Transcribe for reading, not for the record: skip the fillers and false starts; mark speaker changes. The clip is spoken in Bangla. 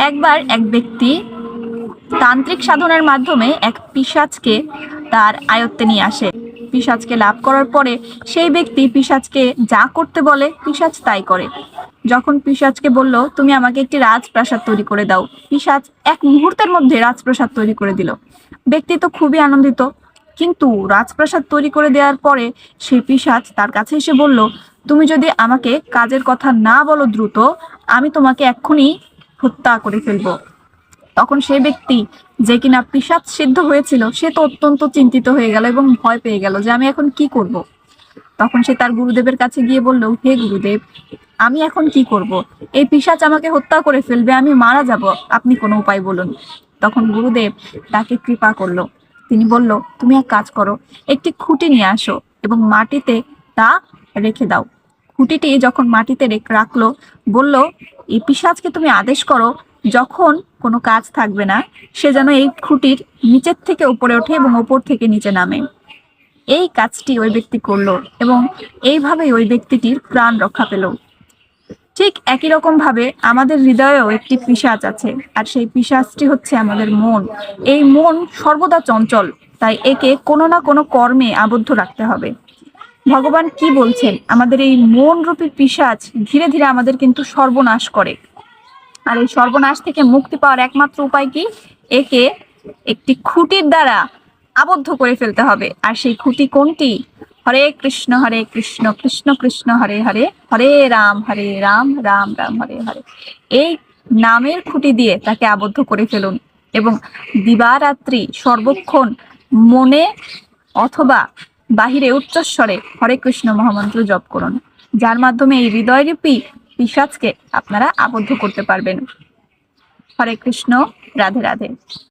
Speaker 1: একবার এক ব্যক্তি তান্ত্রিক সাধনার মাধ্যমে এক পিশাচকে তার আয়ত্তে নিয়ে আসে। পিশাচকে লাভ করার পরে সেই ব্যক্তি পিশাচকে যা করতে বলে পিশাচ তাই করে। যখন পিশাচকে বলল, তুমি আমাকে একটি রাজপ্রাসাদ তৈরি করে দাও, পিশাচ এক মুহূর্তের মধ্যে রাজপ্রাসাদ তৈরি করে দিল। ব্যক্তি তো খুবই আনন্দিত, কিন্তু রাজপ্রাসাদ তৈরি করে দেওয়ার পরে সেই পিশাচ তার কাছে এসে বলল, তুমি যদি আমাকে কাজের কথা না বলো দ্রুত, আমি তোমাকে এক্ষুনি হত্যা করে ফেলবো। তখন সেই ব্যক্তি যে কিনা পিশাচ সিদ্ধ হয়েছিল, সে তো অত্যন্ত চিন্তিত হয়ে গেল এবং ভয় পেয়ে গেল যে আমি এখন কি করব। তখন সে তার গুরুদেবের কাছে গিয়ে বলল, হে গুরুদেব, আমি এখন কি করব? এই পিশাচ আমাকে হত্যা করে ফেলবে, আমি মারা যাব, আপনি কোনো উপায় বলুন। তখন গুরুদেব তাকে কৃপা করলো। তিনি বলল, তুমি এক কাজ করো, একটি খুঁটি নিয়ে আসো এবং মাটিতে তা রেখে দাও। খুঁটিটি যখন মাটিতে রাখলো, বলল, এই পিশাচকে তুমি আদেশ করো, যখন কোনো কাজ থাকবে না, সে যেন এই খুঁটির নিচের থেকে উপরে ওঠে এবং ওপর থেকে নিচে নামে। এই কাজটি ওই ব্যক্তি করলো এবং এইভাবেই ওই ব্যক্তিটির প্রাণ রক্ষা পেল। ঠিক একই রকম ভাবে আমাদের হৃদয়েও একটি পিশাচ আছে, আর সেই পিশাচটি হচ্ছে আমাদের মন। এই মন সর্বদা চঞ্চল, তাই একে কোনো না কোনো কর্মে আবদ্ধ রাখতে হবে। ভগবান কি বলছেন, আমাদের এই মন রূপী পিশাচ ধীরে ধীরে আমাদের কিন্তু সর্বনাশ করে। আর এই সর্বনাশ থেকে মুক্তি পাওয়ার একমাত্র উপায় কি? একে একটি খুঁটির দ্বারা আবদ্ধ করে ফেলতে হবে। আর সেই খুঁটি কোনটি? হরে কৃষ্ণ কৃষ্ণ কৃষ্ণ হরে হরে, হরে রাম রাম রাম হরে হরে। এই নামের খুঁটি দিয়ে তাকে আবদ্ধ করে ফেলুন এবং দিবারাত্রি সর্বক্ষণ মনে অথবা বাহিরে উচ্চস্বরে হরে কৃষ্ণ মহামন্ত্র জপ করুন, যার মাধ্যমে এই হৃদয়রূপী পিশাচকে আপনারা আবদ্ধ করতে পারবেন। হরে কৃষ্ণ, রাধে রাধে।